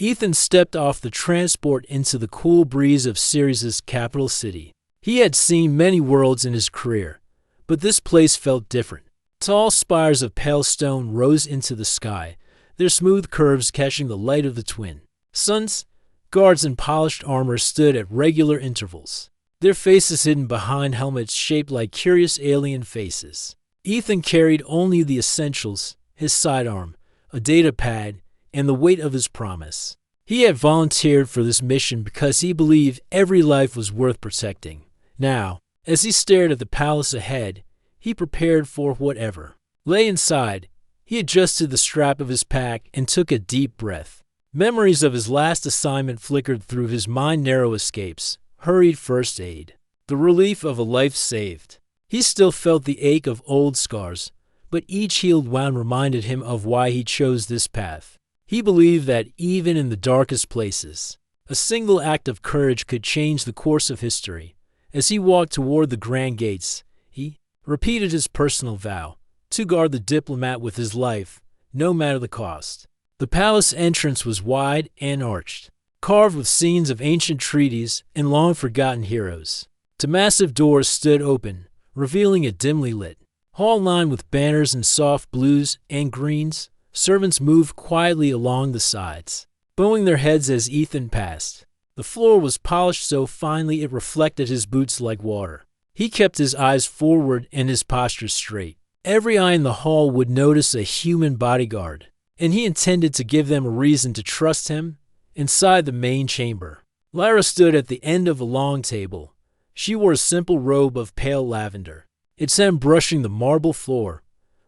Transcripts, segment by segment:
Ethan stepped off the transport into the cool breeze of Ceres' capital city. He had seen many worlds in his career, but this place felt different. Tall spires of pale stone rose into the sky, their smooth curves catching the light of the twin suns. Guards in polished armor stood at regular intervals, their faces hidden behind helmets shaped like curious alien faces. Ethan carried only the essentials, his sidearm, a data pad, and the weight of his promise. He had volunteered for this mission because he believed every life was worth protecting. Now, as he stared at the palace ahead, he prepared for whatever lay inside. He adjusted the strap of his pack and took a deep breath. Memories of his last assignment flickered through his mind. Narrow escapes, hurried first aid, the relief of a life saved. He still felt the ache of old scars, but each healed wound reminded him of why he chose this path. He believed that even in the darkest places, a single act of courage could change the course of history. As he walked toward the grand gates, he repeated his personal vow to guard the diplomat with his life, no matter the cost. The palace entrance was wide and arched, carved with scenes of ancient treaties and long-forgotten heroes. The massive doors stood open, revealing a dimly lit hall lined with banners in soft blues and greens. Servants moved quietly along the sides, bowing their heads as Ethan passed. The floor was polished so finely it reflected his boots like water. He kept his eyes forward and his posture straight. Every eye in the hall would notice a human bodyguard, and he intended to give them a reason to trust him. Inside the main chamber, Lyra stood at the end of a long table. She wore a simple robe of pale lavender, its hem brushing the marble floor.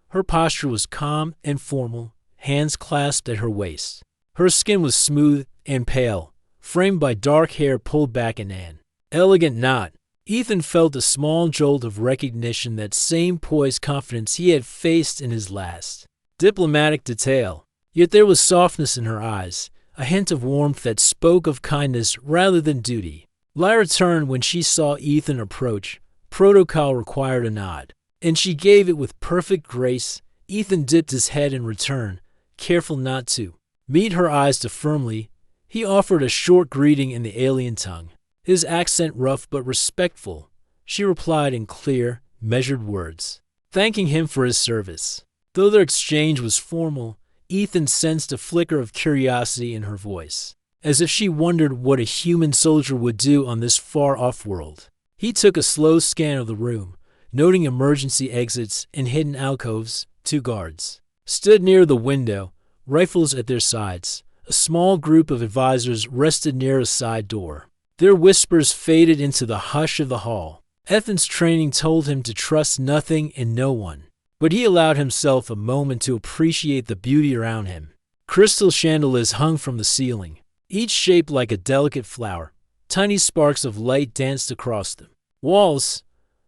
Her posture was calm and formal, hands clasped at her waist. Her skin was smooth and pale, framed by dark hair pulled back in an elegant knot. Ethan felt a small jolt of recognition, that same poised confidence he had faced in his last diplomatic detail. Yet there was softness in her eyes, a hint of warmth that spoke of kindness rather than duty. Lyra turned when she saw Ethan approach. Protocol required a nod, and she gave it with perfect grace. Ethan dipped his head in return, careful not to meet her eyes too firmly. He offered a short greeting in the alien tongue, his accent rough but respectful. She replied in clear, measured words, thanking him for his service. Though their exchange was formal, Ethan sensed a flicker of curiosity in her voice, as if she wondered what a human soldier would do on this far-off world. He took a slow scan of the room, noting emergency exits and hidden alcoves. 2 guards stood near the window, rifles at their sides. A small group of advisors rested near a side door. Their whispers faded into the hush of the hall. Ethan's training told him to trust nothing and no one, but he allowed himself a moment to appreciate the beauty around him. Crystal chandeliers hung from the ceiling, each shaped like a delicate flower. Tiny sparks of light danced across them. Walls,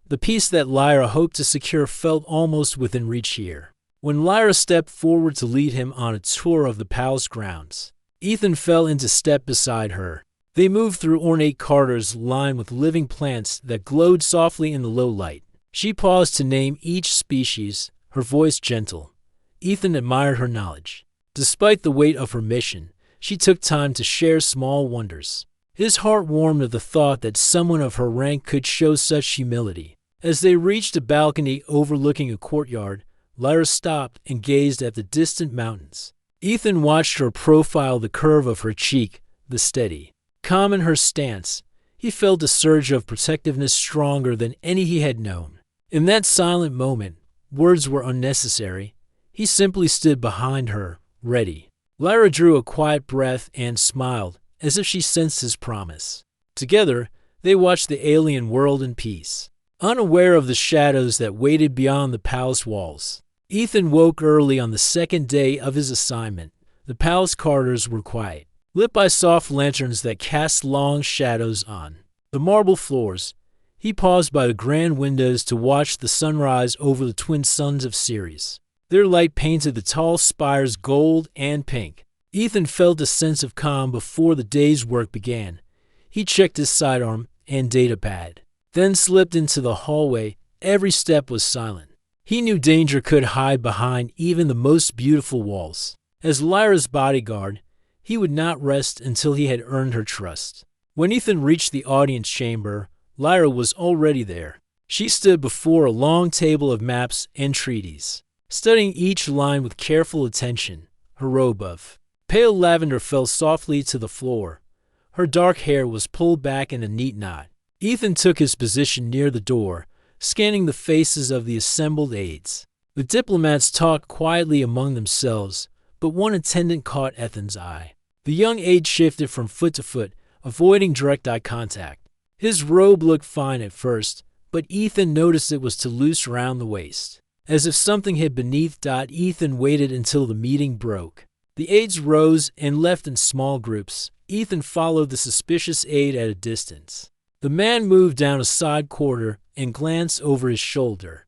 the piece that Lyra hoped to secure, felt almost within reach here. When Lyra stepped forward to lead him on a tour of the palace grounds, Ethan fell into step beside her. They moved through ornate corridors lined with living plants that glowed softly in the low light. She paused to name each species, her voice gentle. Ethan admired her knowledge. Despite the weight of her mission, she took time to share small wonders. His heart warmed at the thought that someone of her rank could show such humility. As they reached a balcony overlooking a courtyard, Lyra stopped and gazed at the distant mountains. Ethan watched her profile, the curve of her cheek, the steady calm in her stance. He felt a surge of protectiveness stronger than any he had known. In that silent moment, words were unnecessary. He simply stood behind her, ready. Lyra drew a quiet breath and smiled, as if she sensed his promise. Together, they watched the alien world in peace, unaware of the shadows that waited beyond the palace walls. Ethan woke early on the second day of his assignment. The palace corridors were quiet, lit by soft lanterns that cast long shadows on the marble floors. He paused by the grand windows to watch the sunrise over the twin suns of Ceres. Their light painted the tall spires gold and pink. Ethan felt a sense of calm before the day's work began. He checked his sidearm and data pad, then slipped into the hallway. Every step was silent. He knew danger could hide behind even the most beautiful walls. As Lyra's bodyguard, he would not rest until he had earned her trust. When Ethan reached the audience chamber, Lyra was already there. She stood before a long table of maps and treaties, studying each line with careful attention. Her robe of pale lavender fell softly to the floor. Her dark hair was pulled back in a neat knot. Ethan took his position near the door, scanning the faces of the assembled aides. The diplomats talked quietly among themselves, but one attendant caught Ethan's eye. The young aide shifted from foot to foot, avoiding direct eye contact. His robe looked fine at first, but Ethan noticed it was too loose around the waist. As if something hid beneath. Ethan waited until the meeting broke. The aides rose and left in small groups. Ethan followed the suspicious aide at a distance. The man moved down a side corridor and glanced over his shoulder.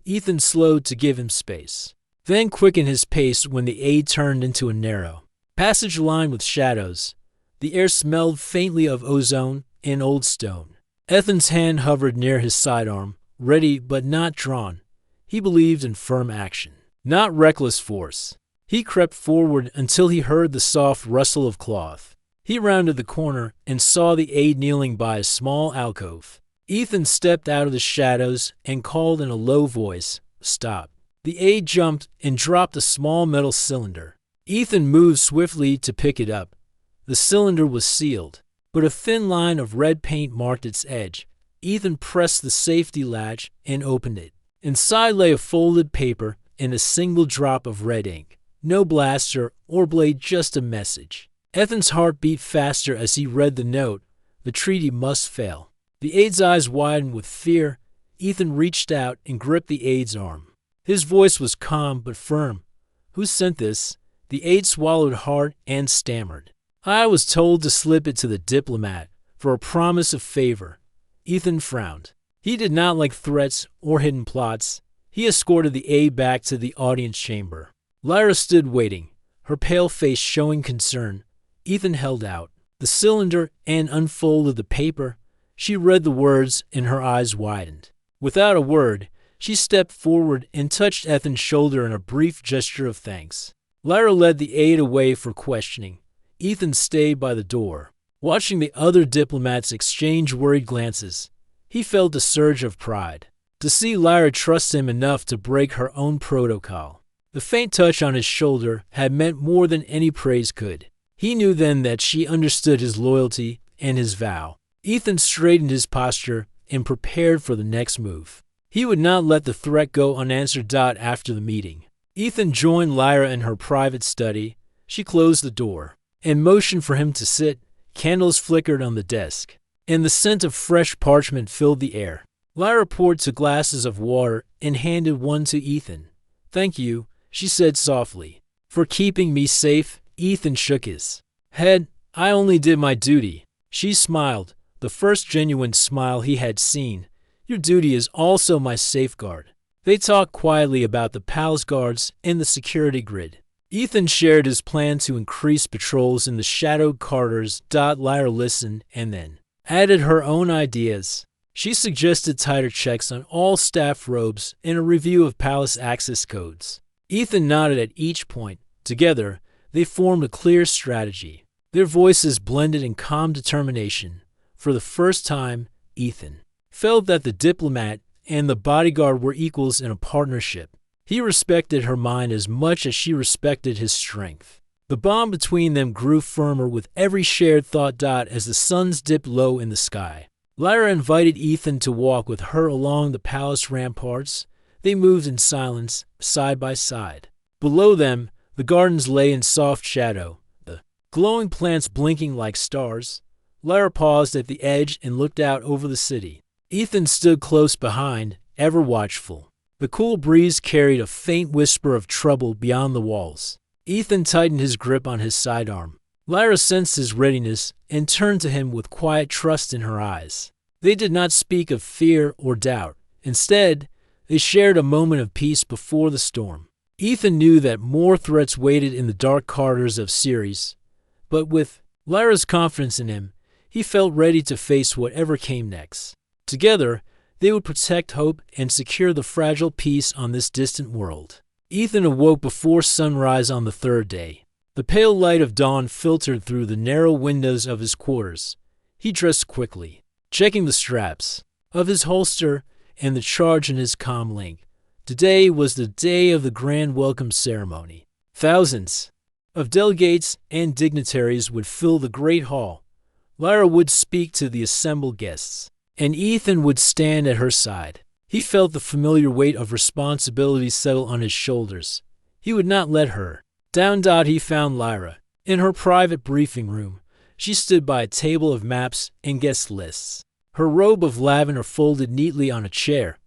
Ethan slowed to give him space, then quickened his pace when the aide turned into a narrow passage lined with shadows. The air smelled faintly of ozone and old stone. Ethan's hand hovered near his sidearm, ready but not drawn. He believed in firm action, not reckless force. He crept forward until he heard the soft rustle of cloth. He rounded the corner and saw the aide kneeling by a small alcove. Ethan stepped out of the shadows and called in a low voice, "Stop." The aide jumped and dropped a small metal cylinder. Ethan moved swiftly to pick it up. The cylinder was sealed, but a thin line of red paint marked its edge. Ethan pressed the safety latch and opened it. Inside lay a folded paper and a single drop of red ink. No blaster or blade, just a message. Ethan's heart beat faster as he read the note. The treaty must fail. The aide's eyes widened with fear. Ethan reached out and gripped the aide's arm. His voice was calm but firm. "Who sent this?" The aide swallowed hard and stammered. "I was told to slip it to the diplomat for a promise of favor." Ethan frowned. He did not like threats or hidden plots. He escorted the aide back to the audience chamber. Lyra stood waiting, her pale face showing concern. Ethan held out the cylinder and unfolded the paper. She read the words and her eyes widened. Without a word, she stepped forward and touched Ethan's shoulder in a brief gesture of thanks. Lyra led the aide away for questioning. Ethan stayed by the door, watching the other diplomats exchange worried glances. He felt a surge of pride to see Lyra trust him enough to break her own protocol. The faint touch on his shoulder had meant more than any praise could. He knew then that she understood his loyalty and his vow. Ethan straightened his posture and prepared for the next move. He would not let the threat go unanswered. After the meeting, Ethan joined Lyra in her private study. She closed the door and motioned for him to sit. Candles flickered on the desk, and the scent of fresh parchment filled the air. Lyra poured 2 glasses of water and handed one to Ethan. "Thank you," she said softly, "for keeping me safe." Ethan shook his head. "I only did my duty." She smiled, the first genuine smile he had seen. "Your duty is also my safeguard." They talked quietly about the palace guards and the security grid. Ethan shared his plan to increase patrols in the shadowed corridors. Lyra listened and then added her own ideas. She suggested tighter checks on all staff robes and a review of palace access codes. Ethan nodded at each point. Together, they formed a clear strategy. Their voices blended in calm determination. For the first time, Ethan felt that the diplomat and the bodyguard were equals in a partnership. He respected her mind as much as she respected his strength. The bond between them grew firmer with every shared thought. As the suns dipped low in the sky, Lyra invited Ethan to walk with her along the palace ramparts. They moved in silence, side by side. Below them, the gardens lay in soft shadow, the glowing plants blinking like stars. Lyra paused at the edge and looked out over the city. Ethan stood close behind, ever watchful. The cool breeze carried a faint whisper of trouble beyond the walls. Ethan tightened his grip on his sidearm. Lyra sensed his readiness and turned to him with quiet trust in her eyes. They did not speak of fear or doubt. Instead, they shared a moment of peace before the storm. Ethan knew that more threats waited in the dark corridors of Ceres, but with Lyra's confidence in him, he felt ready to face whatever came next. Together, they would protect hope and secure the fragile peace on this distant world. Ethan awoke before sunrise on the 3rd day. The pale light of dawn filtered through the narrow windows of his quarters. He dressed quickly, checking the straps of his holster and the charge in his comm link. Today was the day of the grand welcome ceremony. Thousands of delegates and dignitaries would fill the great hall. Lyra would speak to the assembled guests, and Ethan would stand at her side. He felt the familiar weight of responsibility settle on his shoulders. He would not let her down. He found Lyra in her private briefing room. She stood by a table of maps and guest lists. Her robe of lavender folded neatly on a chair.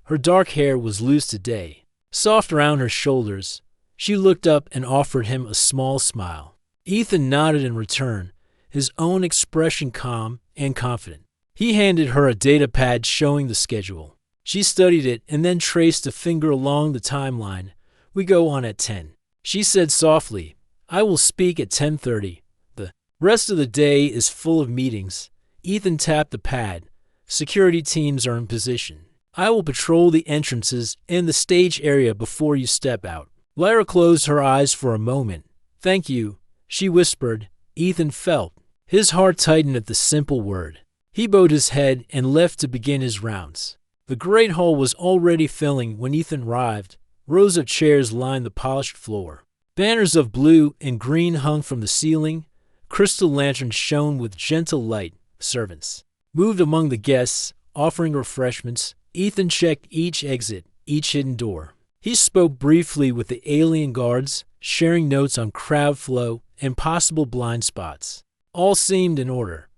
Her dark hair was loose today, soft around her shoulders. She looked up and offered him a small smile. Ethan nodded in return, his own expression calm and confident. He handed her a data pad showing the schedule. She studied it and then traced a finger along the timeline. "We go on at 10. She said softly. "I will speak at 10:30. The rest of the day is full of meetings." Ethan tapped the pad. "Security teams are in position. I will patrol the entrances and the stage area before you step out." Lyra closed her eyes for a moment. "Thank you," she whispered. Ethan felt his heart tighten at the simple word. He bowed his head and left to begin his rounds. The great hall was already filling when Ethan arrived. Rows of chairs lined the polished floor. Banners of blue and green hung from the ceiling. Crystal lanterns shone with gentle light. Servants moved among the guests, offering refreshments. Ethan checked each exit, each hidden door. He spoke briefly with the alien guards, sharing notes on crowd flow and possible blind spots. All seemed in order.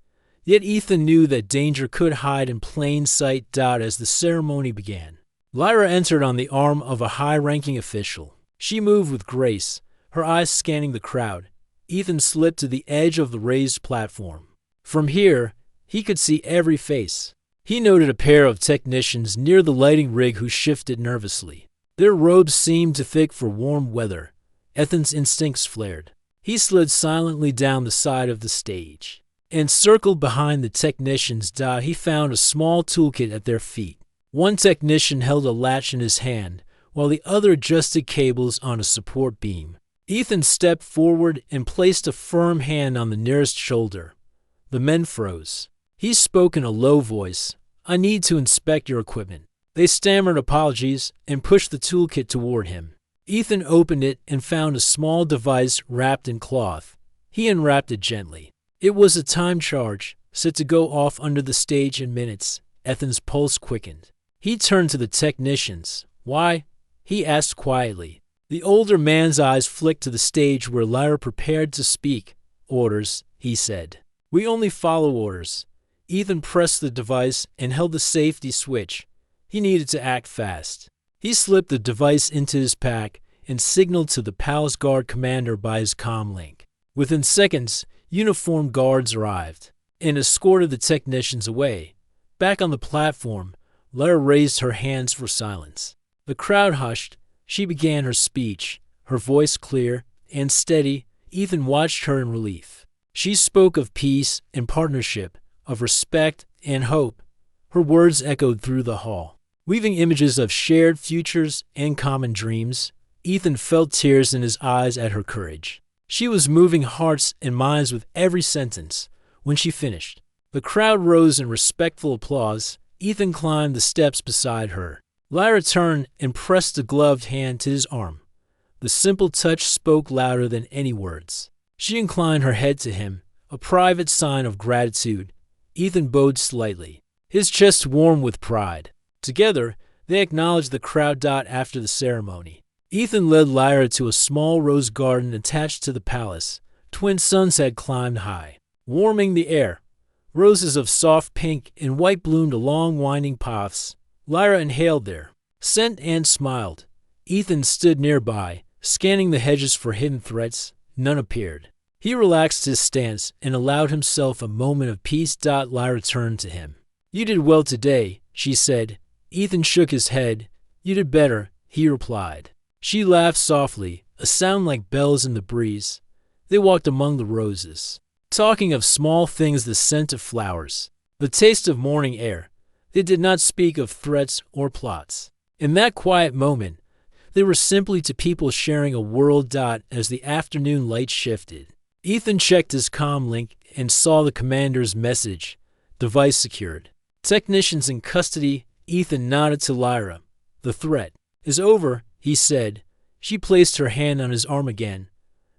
Yet Ethan knew that danger could hide in plain sight. As the ceremony began, Lyra entered on the arm of a high-ranking official. She moved with grace, her eyes scanning the crowd. Ethan slipped to the edge of the raised platform. From here, he could see every face. He noted a pair of technicians near the lighting rig who shifted nervously. Their robes seemed too thick for warm weather. Ethan's instincts flared. He slid silently down the side of the stage and circled behind the technicians. He found a small toolkit at their feet. One technician held a latch in his hand, while the other adjusted cables on a support beam. Ethan stepped forward and placed a firm hand on the nearest shoulder. The men froze. He spoke in a low voice. "I need to inspect your equipment." They stammered apologies and pushed the toolkit toward him. Ethan opened it and found a small device wrapped in cloth. He unwrapped it gently. It was a time charge, set to go off under the stage in minutes. Ethan's pulse quickened. He turned to the technicians. "Why?" he asked quietly. The older man's eyes flicked to the stage where Lyra prepared to speak. "Orders," he said. "We only follow orders." Ethan pressed the device and held the safety switch. He needed to act fast. He slipped the device into his pack and signaled to the palace guard commander by his comm link. Within seconds, uniformed guards arrived and escorted the technicians away. Back on the platform, Lyra raised her hands for silence. The crowd hushed. She began her speech, her voice clear and steady. Ethan watched her in relief. She spoke of peace and partnership, of respect and hope. Her words echoed through the hall, weaving images of shared futures and common dreams. Ethan felt tears in his eyes at her courage. She was moving hearts and minds with every sentence. When she finished, the crowd rose in respectful applause. Ethan climbed the steps beside her. Lyra turned and pressed a gloved hand to his arm. The simple touch spoke louder than any words. She inclined her head to him, a private sign of gratitude. Ethan bowed slightly, his chest warm with pride. Together, they acknowledged the crowd. After the ceremony, Ethan led Lyra to a small rose garden attached to the palace. Twin suns had climbed high, warming the air. Roses of soft pink and white bloomed along winding paths. Lyra inhaled their scent and smiled. Ethan stood nearby, scanning the hedges for hidden threats. None appeared. He relaxed his stance and allowed himself a moment of peace. Lyra turned to him. "You did well today," she said. Ethan shook his head. "You did better," he replied. She laughed softly, a sound like bells in the breeze. They walked among the roses, talking of small things, the scent of flowers, the taste of morning air. They did not speak of threats or plots. In that quiet moment, They were simply two people sharing a world. As the afternoon light shifted, Ethan checked his comm link and saw the commander's message. Device secured. Technicians in custody. Ethan nodded to Lyra. The threat is over, he said. She placed her hand on his arm again.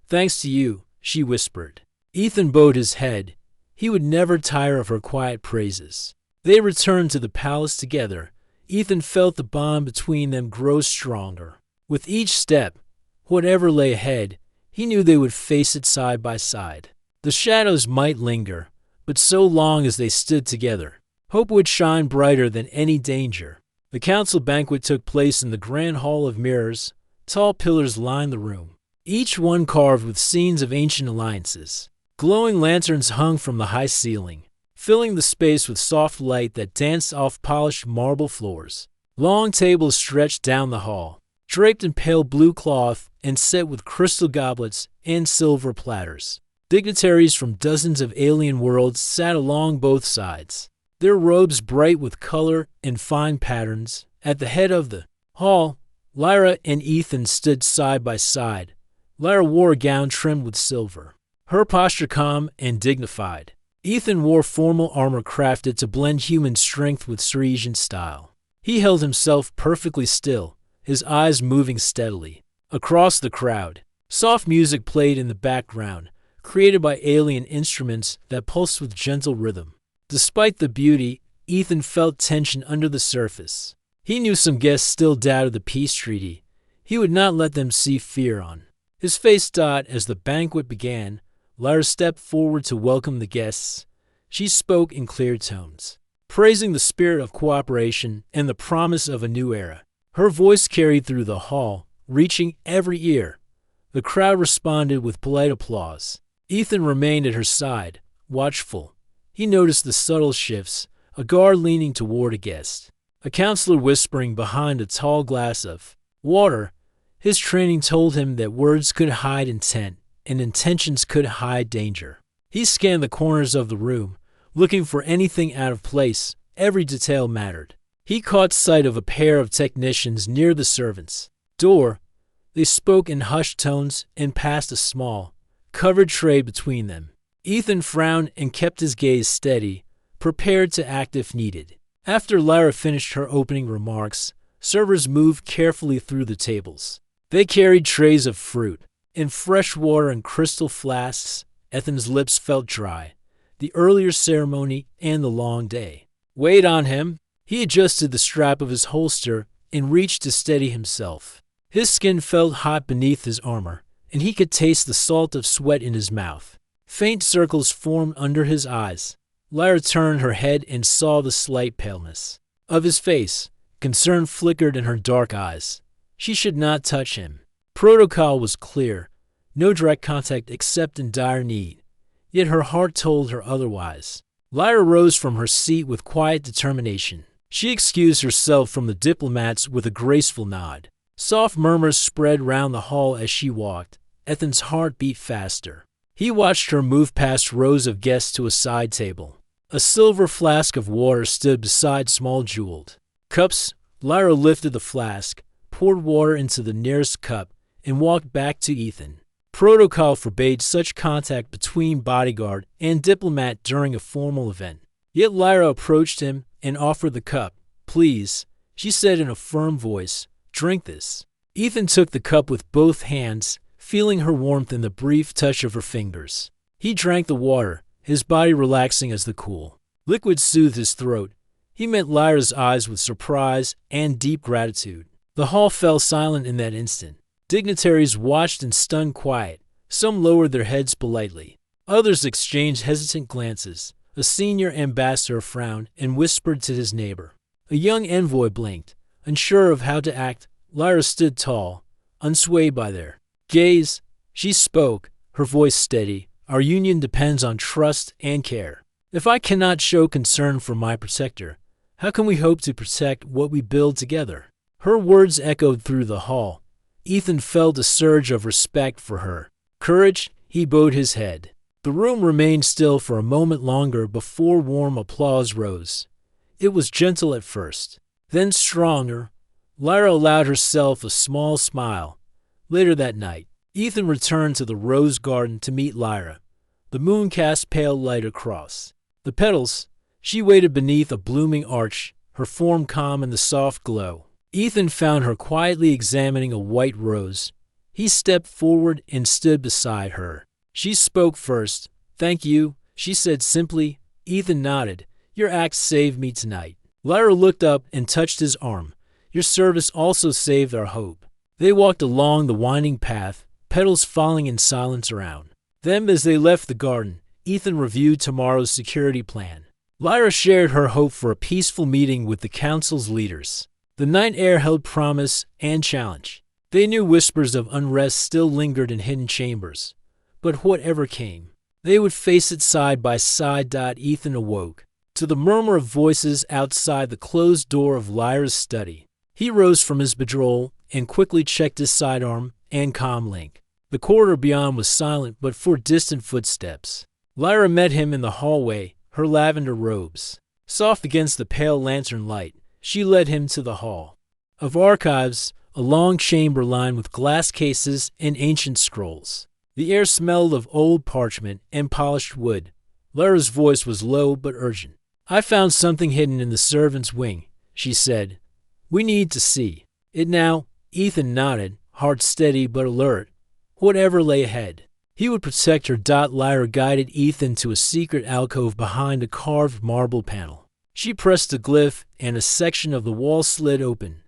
Thanks to you, she whispered. Ethan bowed his head. He would never tire of her quiet praises. They returned to the palace together. Ethan felt the bond between them grow stronger. With each step, whatever lay ahead, he knew they would face it side by side. The shadows might linger, but so long as they stood together, hope would shine brighter than any danger. The council banquet took place in the grand hall of mirrors. Tall pillars lined the room, each one carved with scenes of ancient alliances. Glowing lanterns hung from the high ceiling, filling the space with soft light that danced off polished marble floors. Long tables stretched down the hall, draped in pale blue cloth and set with crystal goblets and silver platters. Dignitaries from dozens of alien worlds sat along both sides, their robes bright with color and fine patterns. At the head of the hall, Lyra and Ethan stood side by side. Lyra wore a gown trimmed with silver, her posture calm and dignified. Ethan wore formal armor crafted to blend human strength with Parisian style. He held himself perfectly still, his eyes moving steadily. Across the crowd, soft music played in the background, created by alien instruments that pulsed with gentle rhythm. Despite the beauty, Ethan felt tension under the surface. He knew some guests still doubted the peace treaty. He would not let them see fear on his face. As the banquet began, Lyra stepped forward to welcome the guests. She spoke in clear tones, praising the spirit of cooperation and the promise of a new era. Her voice carried through the hall, reaching every ear. The crowd responded with polite applause. Ethan remained at her side, watchful. He noticed the subtle shifts, a guard leaning toward a guest, a counselor whispering behind a tall glass of water. His training told him that words could hide intent, and intentions could hide danger. He scanned the corners of the room, looking for anything out of place. Every detail mattered. He caught sight of a pair of technicians near the servants' door. They spoke in hushed tones and passed a small, covered tray between them. Ethan frowned and kept his gaze steady, prepared to act if needed. After Lyra finished her opening remarks, servers moved carefully through the tables. They carried trays of fruit and fresh water in crystal flasks. Ethan's lips felt dry. The earlier ceremony and the long day weighed on him. He adjusted the strap of his holster and reached to steady himself. His skin felt hot beneath his armor, and he could taste the salt of sweat in his mouth. Faint circles formed under his eyes. Lyra turned her head and saw the slight paleness of his face. Concern flickered in her dark eyes. She should not touch him. Protocol was clear. No direct contact except in dire need. Yet her heart told her otherwise. Lyra rose from her seat with quiet determination. She excused herself from the diplomats with a graceful nod. Soft murmurs spread round the hall as she walked. Ethan's heart beat faster. He watched her move past rows of guests to a side table. A silver flask of water stood beside small jeweled cups. Lyra lifted the flask, poured water into the nearest cup, and walked back to Ethan. Protocol forbade such contact between bodyguard and diplomat during a formal event. Yet Lyra approached him and offered the cup. Please, she said in a firm voice, drink this. Ethan took the cup with both hands, feeling her warmth in the brief touch of her fingers. He drank the water, his body relaxing as the cool liquid soothed his throat. He met Lyra's eyes with surprise and deep gratitude. The hall fell silent in that instant. Dignitaries watched in stunned quiet. Some lowered their heads politely. Others exchanged hesitant glances. A senior ambassador frowned and whispered to his neighbor. A young envoy blinked, unsure of how to act. Lyra stood tall, unswayed by their gaze. She spoke, her voice steady. Our union depends on trust and care. If I cannot show concern for my protector, how can we hope to protect what we build together? Her words echoed through the hall. Ethan felt a surge of respect for her courage. He bowed his head. The room remained still for a moment longer before warm applause rose. It was gentle at first, then stronger. Lyra allowed herself a small smile. Later that night, Ethan returned to the rose garden to meet Lyra. The moon cast pale light across the petals. She waited beneath a blooming arch, her form calm in the soft glow. Ethan found her quietly examining a white rose. He stepped forward and stood beside her. She spoke first. "Thank you," she said simply. Ethan nodded. "Your act saved me tonight." Lyra looked up and touched his arm. "Your service also saved our hope." They walked along the winding path, petals falling in silence around them. As they left the garden, Ethan reviewed tomorrow's security plan. Lyra shared her hope for a peaceful meeting with the council's leaders. The night air held promise and challenge. They knew whispers of unrest still lingered in hidden chambers. But whatever came, they would face it side by side. Ethan awoke to the murmur of voices outside the closed door of Lyra's study. He rose from his bedroll and quickly checked his sidearm and comm link. The corridor beyond was silent but for distant footsteps. Lyra met him in the hallway, her lavender robes soft against the pale lantern light. She led him to the hall of archives, a long chamber lined with glass cases and ancient scrolls. The air smelled of old parchment and polished wood. Lyra's voice was low but urgent. "I found something hidden in the servants' wing," she said. "We need to see it now." Ethan nodded, heart steady but alert. Whatever lay ahead, he would protect her. Lyra guided Ethan to a secret alcove behind a carved marble panel. She pressed a glyph and a section of the wall slid open.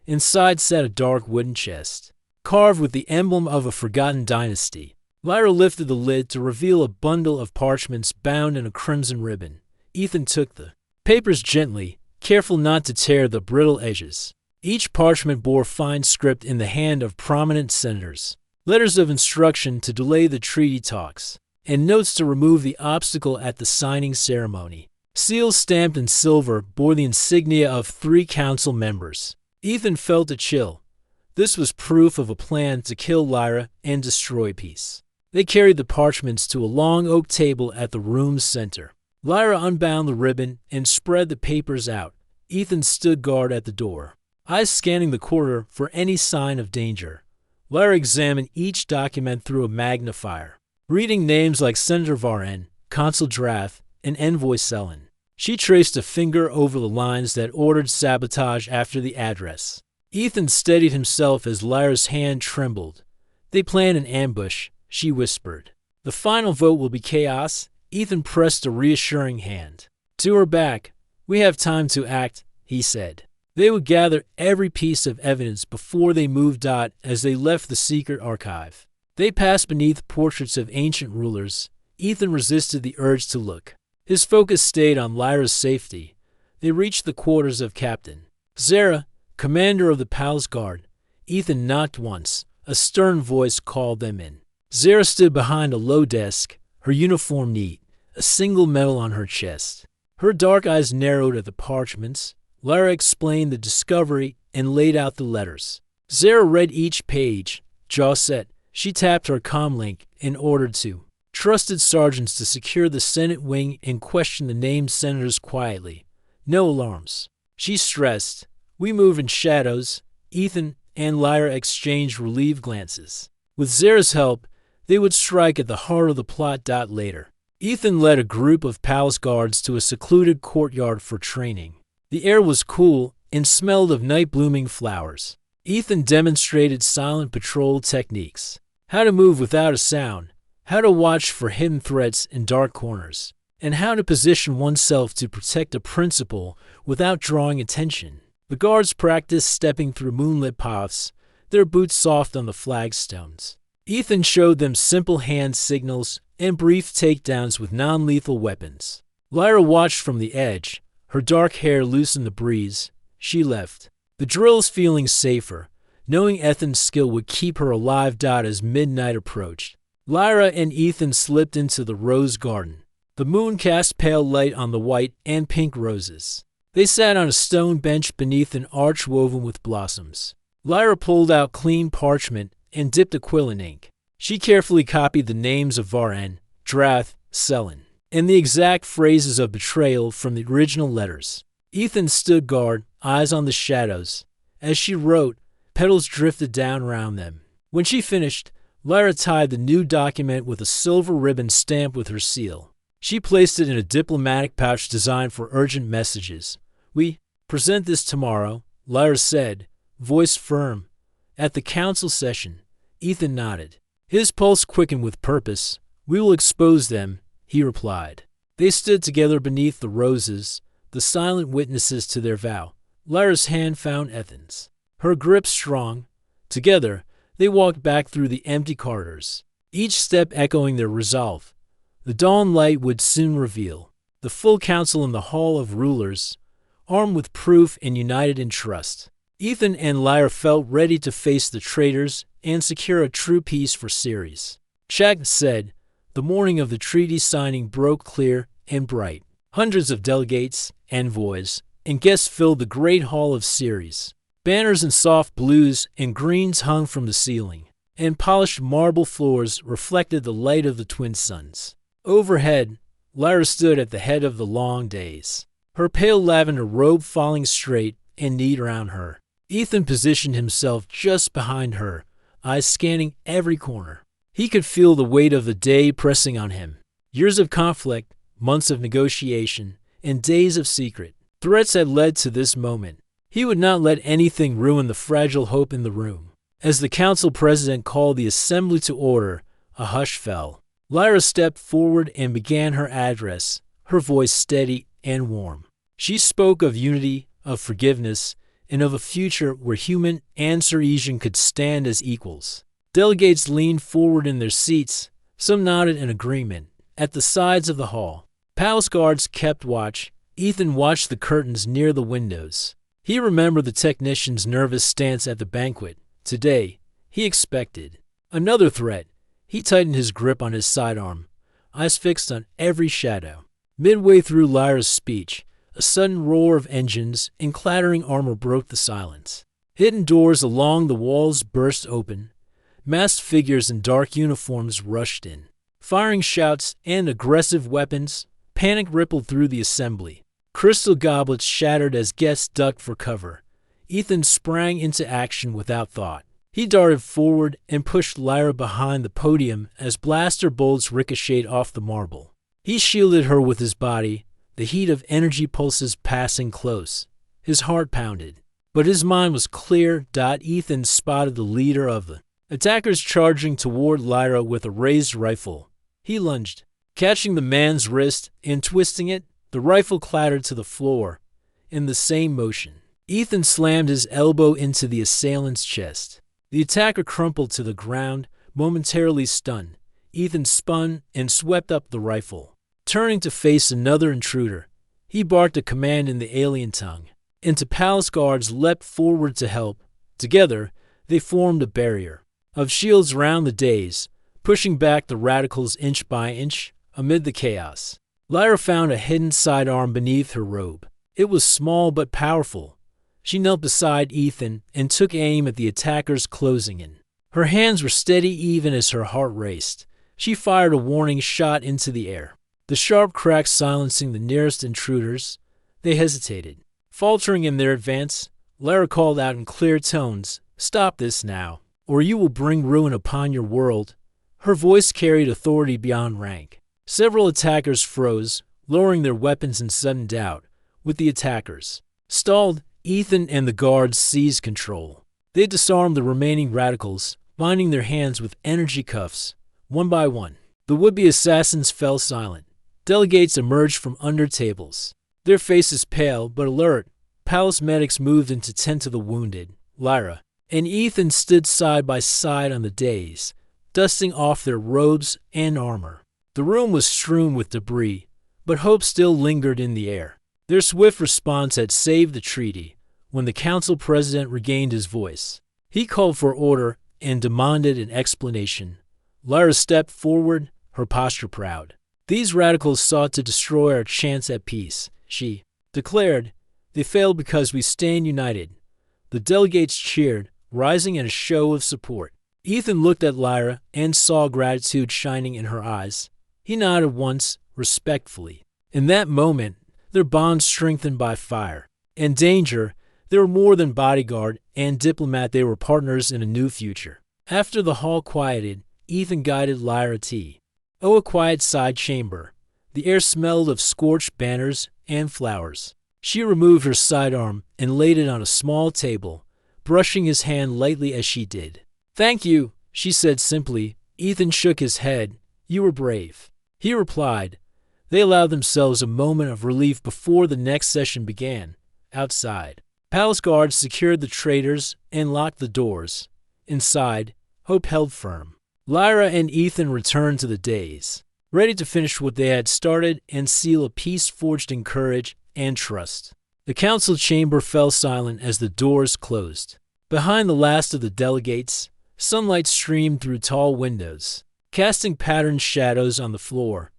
Inside sat a dark wooden chest, carved with the emblem of a forgotten dynasty. Lyra lifted the lid to reveal a bundle of parchments bound in a crimson ribbon. Ethan took the papers gently, careful not to tear the brittle edges. Each parchment bore fine script in the hand of prominent senators, letters of instruction to delay the treaty talks, and notes to remove the obstacle at the signing ceremony. Seals stamped in silver bore the insignia of 3 council members. Ethan felt a chill. This was proof of a plan to kill Lyra and destroy peace. They carried the parchments to a long oak table at the room's center. Lyra unbound the ribbon and spread the papers out. Ethan stood guard at the door, eyes scanning the corridor for any sign of danger. Lyra examined each document through a magnifier, reading names like Senator Varen, Consul Drath, and Envoy Selen. She traced a finger over the lines that ordered sabotage after the address. Ethan steadied himself as Lyra's hand trembled. "They plan an ambush," she whispered. "The final vote will be chaos." Ethan pressed a reassuring hand to her back. "We have time to act," he said. They would gather every piece of evidence before they moved. As they left the secret archive, they passed beneath portraits of ancient rulers. Ethan resisted the urge to look. His focus stayed on Lyra's safety. They reached the quarters of Captain Zara, commander of the palace guard. Ethan knocked once. A stern voice called them in. Zara stood behind a low desk, her uniform neat, a single medal on her chest. Her dark eyes narrowed at the parchments. Lyra explained the discovery and laid out the letters. Zara read each page, jaw set. She tapped her comm link and ordered to trusted sergeants to secure the Senate wing and question the named senators quietly. No alarms. She stressed, "We move in shadows." Ethan and Lyra exchanged relieved glances. With Zara's help, they would strike at the heart of the plot. Later, Ethan led a group of palace guards to a secluded courtyard for training. The air was cool and smelled of night-blooming flowers. Ethan demonstrated silent patrol techniques, how to move without a sound, how to watch for hidden threats in dark corners, and how to position oneself to protect a principal without drawing attention. The guards practiced stepping through moonlit paths, their boots soft on the flagstones. Ethan showed them simple hand signals and brief takedowns with non-lethal weapons. Lyra watched from the edge, her dark hair loose in the breeze. She left the drills feeling safer, knowing Ethan's skill would keep her alive. As midnight approached, Lyra and Ethan slipped into the rose garden. The moon cast pale light on the white and pink roses. They sat on a stone bench beneath an arch woven with blossoms. Lyra pulled out clean parchment and dipped a quill in ink. She carefully copied the names of Varen, Drath, Selen, and the exact phrases of betrayal from the original letters. Ethan stood guard, eyes on the shadows. As she wrote, petals drifted down around them. When she finished, Lyra tied the new document with a silver ribbon stamped with her seal. She placed it in a diplomatic pouch designed for urgent messages. "We present this tomorrow," Lyra said, voice firm. "At the council session." Ethan nodded. His pulse quickened with purpose. "We will expose them," he replied. They stood together beneath the roses, the silent witnesses to their vow. Lyra's hand found Ethan's, her grip strong. Together, they walked back through the empty corridors, each step echoing their resolve. The dawn light would soon reveal the full council in the Hall of Rulers, armed with proof and united in trust. Ethan and Lyra felt ready to face the traitors and secure a true peace for Ceres. Shaq said, the morning of the treaty signing broke clear and bright. Hundreds of delegates, envoys, and guests filled the great hall of Ceres. Banners in soft blues and greens hung from the ceiling, and polished marble floors reflected the light of the twin suns. Overhead, Lyra stood at the head of the long days, her pale lavender robe falling straight and neat around her. Ethan positioned himself just behind her, eyes scanning every corner. He could feel the weight of the day pressing on him. Years of conflict, months of negotiation, and days of secret. Threats had led to this moment. He would not let anything ruin the fragile hope in the room. As the council president called the assembly to order, a hush fell. Lyra stepped forward and began her address, her voice steady and warm. She spoke of unity, of forgiveness, and of a future where human and Ceresian could stand as equals. Delegates leaned forward in their seats, some nodded in agreement. At the sides of the hall, palace guards kept watch. Ethan watched the curtains near the windows. He remembered the technician's nervous stance at the banquet. Today, he expected another threat. He tightened his grip on his sidearm, eyes fixed on every shadow. Midway through Lyra's speech, a sudden roar of engines and clattering armor broke the silence. Hidden doors along the walls burst open. Masked figures in dark uniforms rushed in. Firing shouts and aggressive weapons, panic rippled through the assembly. Crystal goblets shattered as guests ducked for cover. Ethan sprang into action without thought. He darted forward and pushed Lyra behind the podium as blaster bolts ricocheted off the marble. He shielded her with his body, the heat of energy pulses passing close. His heart pounded, but his mind was clear. Ethan spotted the leader of the attackers charging toward Lyra with a raised rifle. He lunged, catching the man's wrist and twisting it. The rifle clattered to the floor. In the same motion, Ethan slammed his elbow into the assailant's chest. The attacker crumpled to the ground, momentarily stunned. Ethan spun and swept up the rifle. Turning to face another intruder, he barked a command in the alien tongue, and the palace guards leapt forward to help. Together, they formed a barrier of shields round the dais, pushing back the radicals inch by inch amid the chaos. Lyra found a hidden sidearm beneath her robe. It was small but powerful. She knelt beside Ethan and took aim at the attackers closing in. Her hands were steady even as her heart raced. She fired a warning shot into the air, the sharp crack silencing the nearest intruders. They hesitated. Faltering in their advance, Lyra called out in clear tones, "Stop this now, or you will bring ruin upon your world." Her voice carried authority beyond rank. Several attackers froze, lowering their weapons in sudden doubt. With the attackers stalled, Ethan and the guards seized control. They disarmed the remaining radicals, binding their hands with energy cuffs. One by one, the would-be assassins fell silent. Delegates emerged from under tables, their faces pale but alert. Palace medics moved in to tend to the wounded. Lyra and Ethan stood side by side on the dais, dusting off their robes and armor. The room was strewn with debris, but hope still lingered in the air. Their swift response had saved the treaty. When the council president regained his voice, he called for order and demanded an explanation. Lyra stepped forward, her posture proud. "These radicals sought to destroy our chance at peace," she declared. "They failed because we stand united." The delegates cheered, rising in a show of support. Ethan looked at Lyra and saw gratitude shining in her eyes. He nodded once, respectfully. In that moment, their bond strengthened by fire and danger, They were more than bodyguard and diplomat, they were partners in a new future. After the hall quieted, Ethan guided Lyra to a quiet side chamber. The air smelled of scorched banners and flowers. She removed her sidearm and laid it on a small table, brushing his hand lightly as she did. "Thank you," she said simply. Ethan shook his head. "You were brave," he replied. They allowed themselves a moment of relief before the next session began. Outside, palace guards secured the traitors and locked the doors. Inside, hope held firm. Lyra and Ethan returned to the days, ready to finish what they had started and seal a peace forged in courage and trust. The council chamber fell silent as the doors closed. Behind the last of the delegates, sunlight streamed through tall windows, casting patterned shadows on the floor.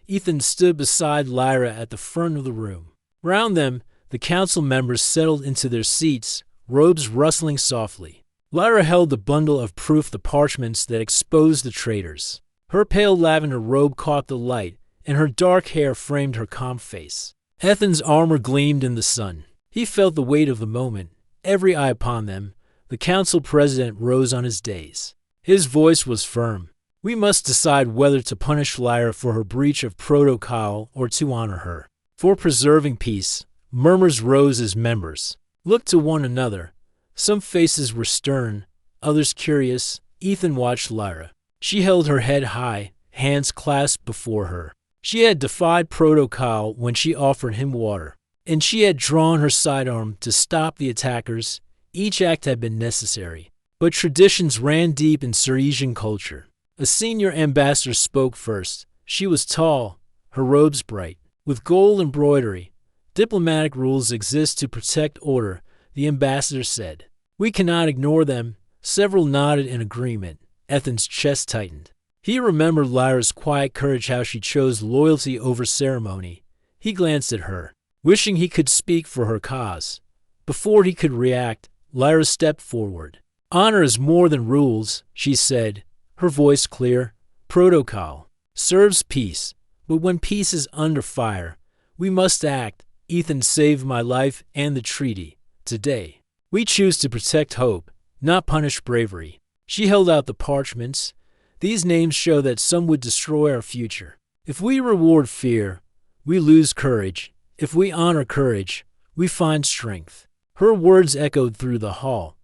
Ethan stood beside Lyra at the front of the room. Round them, the council members settled into their seats, robes rustling softly. Lyra held the bundle of proof, the parchments that exposed the traitors. Her pale lavender robe caught the light, and her dark hair framed her calm face. Ethan's armor gleamed in the sun. He felt the weight of the moment, every eye upon them. The council president rose on his dais. His voice was firm. "We must decide whether to punish Lyra for her breach of protocol or to honor her for preserving peace." Murmurs rose as members looked to one another. Some faces were stern, others curious. Ethan watched Lyra. She held her head high, hands clasped before her. She had defied protocol when she offered him water, and she had drawn her sidearm to stop the attackers. Each act had been necessary, but traditions ran deep in Ciresian culture. A senior ambassador spoke first. She was tall, her robes bright, with gold embroidery. "Diplomatic rules exist to protect order," the ambassador said. "We cannot ignore them." Several nodded in agreement. Ethan's chest tightened. He remembered Lyra's quiet courage, how she chose loyalty over ceremony. He glanced at her, wishing he could speak for her cause. Before he could react, Lyra stepped forward. "Honor is more than rules," she said, her voice clear. "Protocol serves peace, but when peace is under fire, we must act. Ethan saved my life and the treaty. Today, we choose to protect hope, not punish bravery." She held out the parchments. "These names show that some would destroy our future. If we reward fear, we lose courage. If we honor courage, we find strength." Her words echoed through the hall.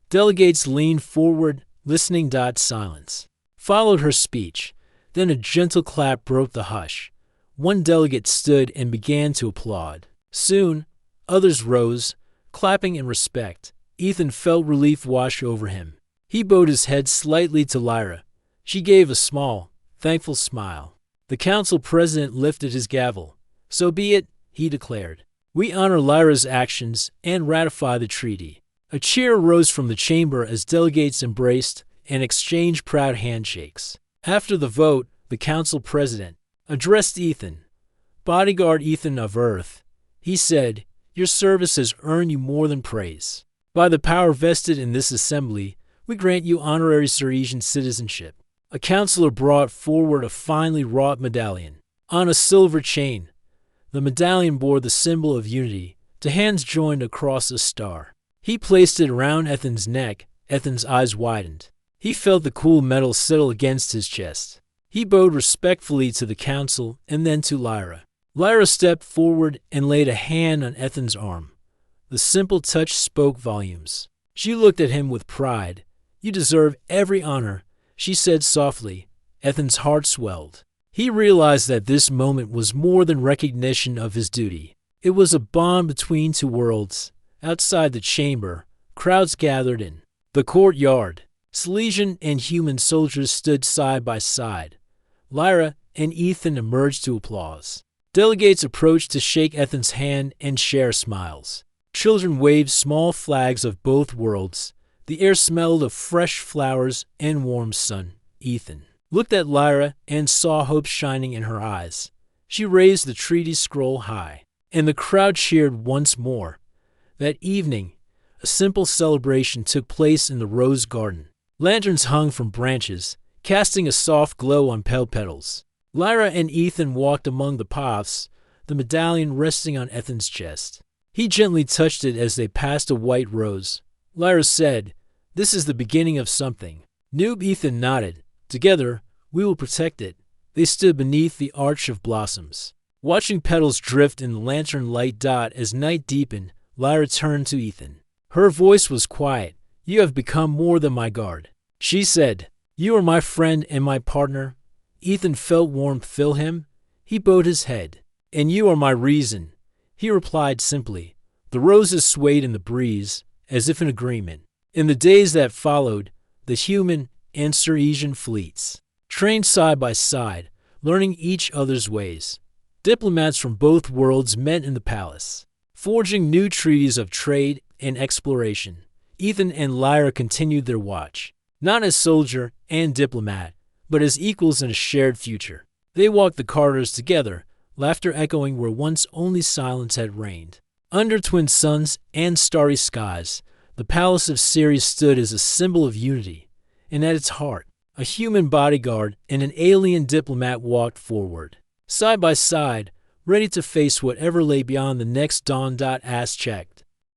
Delegates leaned forward, listening. Silence followed her speech. Then a gentle clap broke the hush. One delegate stood and began to applaud. Soon, others rose, clapping in respect. Ethan felt relief wash over him. He bowed his head slightly to Lyra. She gave a small, thankful smile. The council president lifted his gavel. "So be it," he declared. "We honor Lyra's actions and ratify the treaty." A cheer rose from the chamber as delegates embraced and exchanged proud handshakes. After the vote, the council president addressed Ethan. "Bodyguard Ethan of Earth," he said, "your service has earned you more than praise. By the power vested in this assembly, we grant you honorary Ciresian citizenship." A counselor brought forward a finely wrought medallion on a silver chain. The medallion bore the symbol of unity, the hands joined across a star. He placed it around Ethan's neck. Ethan's eyes widened. He felt the cool metal settle against his chest. He bowed respectfully to the council and then to Lyra. Lyra stepped forward and laid a hand on Ethan's arm. The simple touch spoke volumes. She looked at him with pride. "You deserve every honor," she said softly. Ethan's heart swelled. He realized that this moment was more than recognition of his duty. It was a bond between two worlds. Outside the chamber, crowds gathered in the courtyard. Silesian and human soldiers stood side by side. Lyra and Ethan emerged to applause. Delegates approached to shake Ethan's hand and share smiles. Children waved small flags of both worlds. The air smelled of fresh flowers and warm sun. Ethan looked at Lyra and saw hope shining in her eyes. She raised the treaty scroll high, and the crowd cheered once more. That evening, a simple celebration took place in the rose garden. Lanterns hung from branches, casting a soft glow on pale petals. Lyra and Ethan walked among the paths, the medallion resting on Ethan's chest. He gently touched it as they passed a white rose. Lyra said, "This is the beginning of something." Noob Ethan nodded. "Together, we will protect it." They stood beneath the arch of blossoms, watching petals drift in the lantern light dot as night deepened. Lyra turned to Ethan. Her voice was quiet. "You have become more than my guard," she said. "You are my friend and my partner." Ethan felt warmth fill him. He bowed his head. "And you are my reason," he replied simply. The roses swayed in the breeze, as if in agreement. In the days that followed, the human and Ceresian fleets trained side by side, learning each other's ways. Diplomats from both worlds met in the palace, forging new treaties of trade and exploration. Ethan and Lyra continued their watch, not as soldier and diplomat, but as equals in a shared future. They walked the corridors together, laughter echoing where once only silence had reigned. Under twin suns and starry skies, the palace of Ceres stood as a symbol of unity, and at its heart, a human bodyguard and an alien diplomat walked forward, side by side, ready to face whatever lay beyond the next dawn. As checked.